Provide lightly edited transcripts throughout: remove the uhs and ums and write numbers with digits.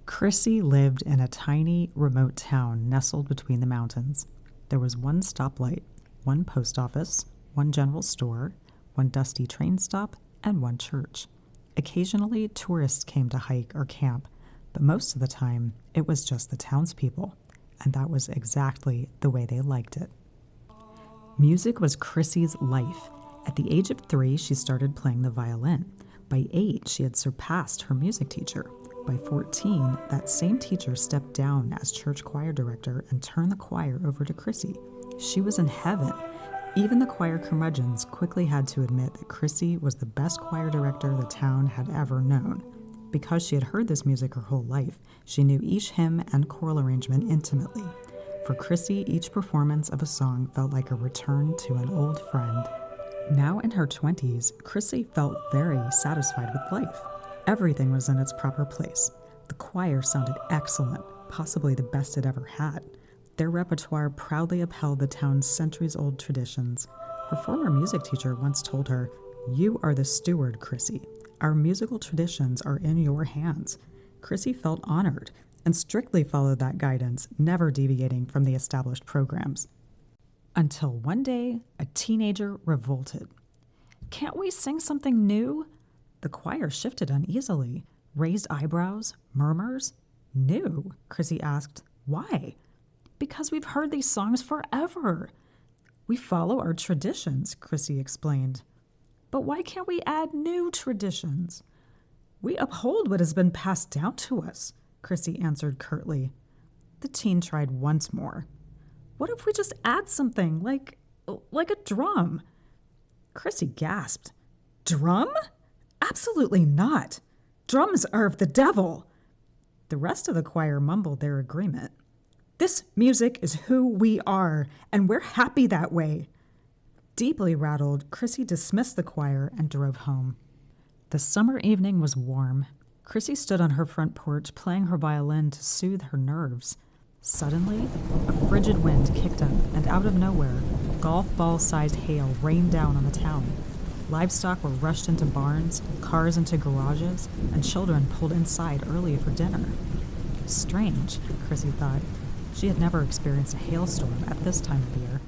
Chrissy lived in a tiny, remote town nestled between the mountains. There was one stoplight, one post office, one general store, one dusty train stop, and one church. Occasionally, tourists came to hike or camp, but most of the time, it was just the townspeople, and that was exactly the way they liked it. Music was Chrissy's life. At the age of 3, she started playing the violin. By 8, she had surpassed her music teacher. By 14, that same teacher stepped down as church choir director and turned the choir over to Chrissy. She was in heaven. Even the choir curmudgeons quickly had to admit that Chrissy was the best choir director the town had ever known. Because she had heard this music her whole life, she knew each hymn and choral arrangement intimately. For Chrissy, each performance of a song felt like a return to an old friend. Now in her 20s, Chrissy felt very satisfied with life. Everything was in its proper place. The choir sounded excellent, possibly the best it ever had. Their repertoire proudly upheld the town's centuries-old traditions. Her former music teacher once told her, "You are the steward, Chrissy. Our musical traditions are in your hands." Chrissy felt honored and strictly followed that guidance, never deviating from the established programs. Until one day, a teenager revolted. "Can't we sing something new?" The choir shifted uneasily. Raised eyebrows, murmurs. "New?" Chrissy asked. "Why?" "Because we've heard these songs forever." "We follow our traditions," Chrissy explained. "But why can't we add new traditions?" "We uphold what has been passed down to us," Chrissy answered curtly. The teen tried once more. "What if we just add something, like a drum?" Chrissy gasped. "Drum? Absolutely not. Drums are of the devil." The rest of the choir mumbled their agreement. "This music is who we are, and we're happy that way." Deeply rattled, Chrissy dismissed the choir and drove home. The summer evening was warm. Chrissy stood on her front porch playing her violin to soothe her nerves. Suddenly, a frigid wind kicked up, and out of nowhere, golf ball-sized hail rained down on the town. Livestock were rushed into barns, cars into garages, and children pulled inside early for dinner. Strange, Chrissy thought. She had never experienced a hailstorm at this time of year.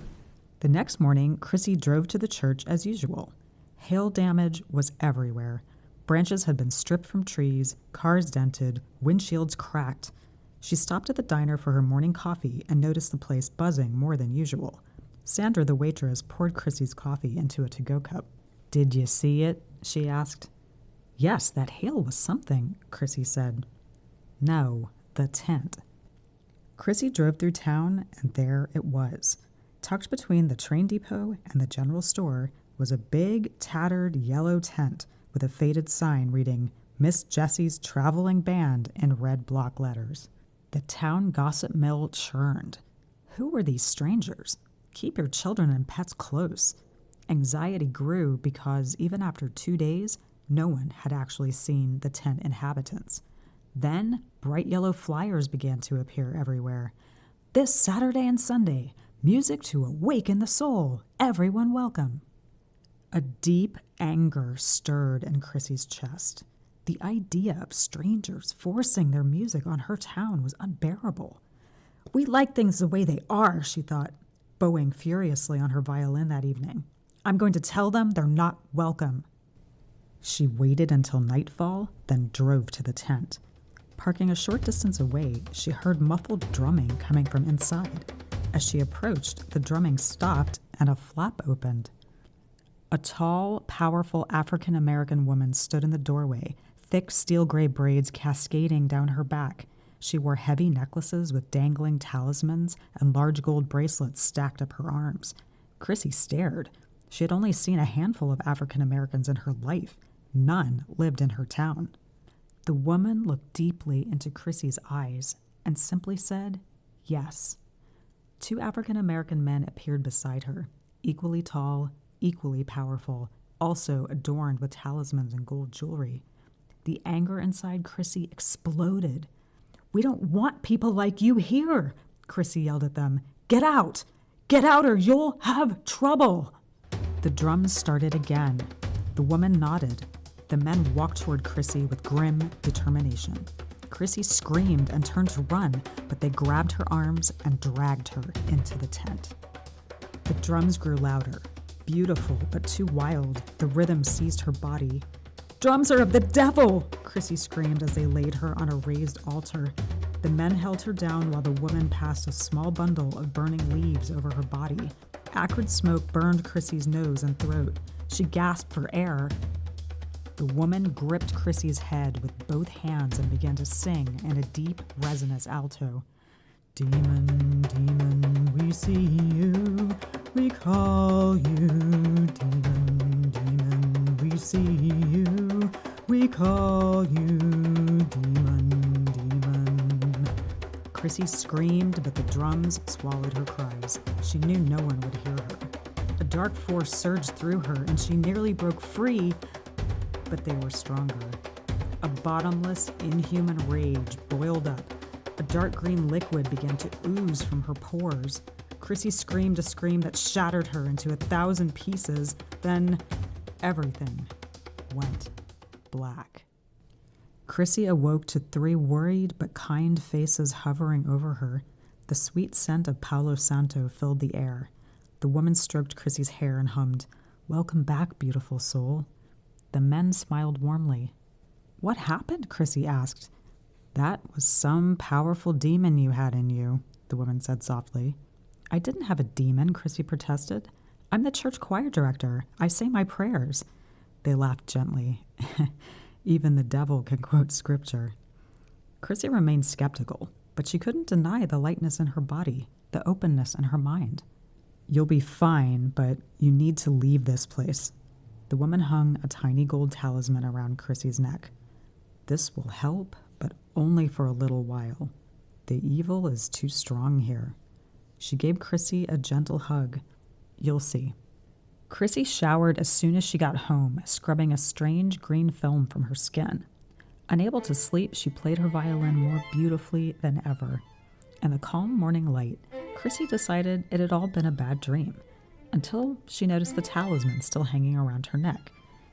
The next morning, Chrissy drove to the church as usual. Hail damage was everywhere. Branches had been stripped from trees, cars dented, windshields cracked. She stopped at the diner for her morning coffee and noticed the place buzzing more than usual. Sandra, the waitress, poured Chrissy's coffee into a to-go cup. "Did you see it?" she asked. "Yes, that hail was something," Chrissy said. "No, the tent." Chrissy drove through town, and there it was. Tucked between the train depot and the general store was a big, tattered yellow tent with a faded sign reading "Miss Jessie's Traveling Band" in red block letters. The town gossip mill churned. Who were these strangers? Keep your children and pets close. Anxiety grew because even after 2 days, no one had actually seen the tent inhabitants. Then, bright yellow flyers began to appear everywhere. "This Saturday and Sunday, music to awaken the soul. Everyone welcome." A deep anger stirred in Chrissy's chest. The idea of strangers forcing their music on her town was unbearable. "We like things the way they are," she thought, bowing furiously on her violin that evening. "I'm going to tell them they're not welcome." She waited until nightfall, then drove to the tent. Parking a short distance away, she heard muffled drumming coming from inside. As she approached, the drumming stopped and a flap opened. A tall, powerful African-American woman stood in the doorway, thick steel gray braids cascading down her back. She wore heavy necklaces with dangling talismans and large gold bracelets stacked up her arms. Chrissy stared. She had only seen a handful of African-Americans in her life. None lived in her town. The woman looked deeply into Chrissy's eyes and simply said, "Yes." 2 African-American men appeared beside her, equally tall, equally powerful, also adorned with talismans and gold jewelry. The anger inside Chrissy exploded. "We don't want people like you here," Chrissy yelled at them. "Get out! Get out or you'll have trouble!" The drums started again. The woman nodded. The men walked toward Chrissy with grim determination. Chrissy screamed and turned to run, but they grabbed her arms and dragged her into the tent. The drums grew louder. Beautiful, but too wild. The rhythm seized her body. "Drums are of the devil!" Chrissy screamed as they laid her on a raised altar. The men held her down while the woman passed a small bundle of burning leaves over her body. Acrid smoke burned Chrissy's nose and throat. She gasped for air. The woman gripped Chrissy's head with both hands and began to sing in a deep, resonant alto. "Demon, demon, we see you, we call you. Demon, demon, we see you, we call you. Demon, demon." Chrissy screamed, but the drums swallowed her cries. She knew no one would hear her. A dark force surged through her, and she nearly broke free, but they were stronger. A bottomless, inhuman rage boiled up. A dark green liquid began to ooze from her pores. Chrissy screamed a scream that shattered her into 1,000 pieces. Then everything went black. Chrissy awoke to 3 worried but kind faces hovering over her. The sweet scent of Palo Santo filled the air. The woman stroked Chrissy's hair and hummed, "Welcome back, beautiful soul." The men smiled warmly. "What happened?" Chrissy asked. "That was some powerful demon you had in you," the woman said softly. "I didn't have a demon," Chrissy protested. "I'm the church choir director. I say my prayers." They laughed gently. Even the devil can quote scripture. Chrissy remained skeptical, but she couldn't deny the lightness in her body, the openness in her mind. "You'll be fine, but you need to leave this place." The woman hung a tiny gold talisman around Chrissy's neck. "This will help, but only for a little while. The evil is too strong here." She gave Chrissy a gentle hug. "You'll see." Chrissy showered as soon as she got home, scrubbing a strange green film from her skin. Unable to sleep, she played her violin more beautifully than ever. In the calm morning light, Chrissy decided it had all been a bad dream, until she noticed the talisman still hanging around her neck.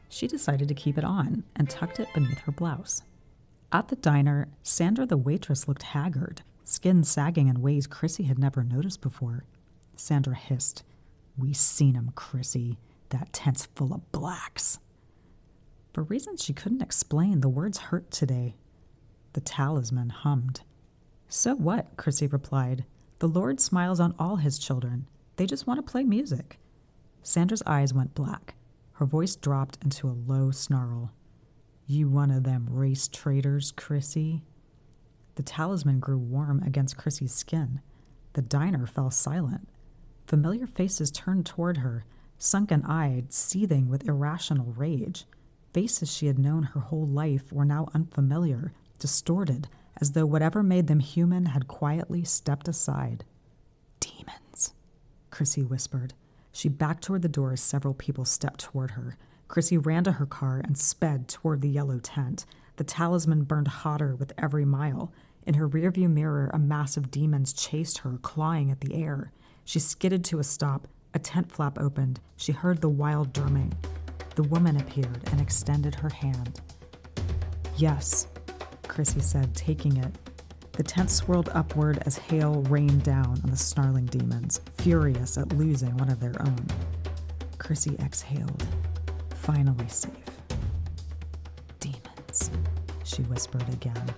She decided to keep it on and tucked it beneath her blouse. At the diner, Sandra the waitress looked haggard, skin sagging in ways Chrissy had never noticed before. Sandra hissed, "We seen 'em, Chrissy. That tent's full of blacks." For reasons she couldn't explain, the words hurt today. The talisman hummed. "So what?" Chrissy replied. "The Lord smiles on all his children. They just want to play music." Sandra's eyes went black. Her voice dropped into a low snarl. "You one of them race traitors, Chrissy?" The talisman grew warm against Chrissy's skin. The diner fell silent. Familiar faces turned toward her, sunken-eyed, seething with irrational rage. Faces she had known her whole life were now unfamiliar, distorted, as though whatever made them human had quietly stepped aside. "Demons," Chrissy whispered. She backed toward the door as several people stepped toward her. Chrissy ran to her car and sped toward the yellow tent. The talisman burned hotter with every mile. In her rearview mirror, a mass of demons chased her, clawing at the air. She skidded to a stop. A tent flap opened. She heard the wild drumming. The woman appeared and extended her hand. "Yes," Chrissy said, taking it. The tent swirled upward as hail rained down on the snarling demons, furious at losing one of their own. Chrissy exhaled, finally safe. "Demons," she whispered again.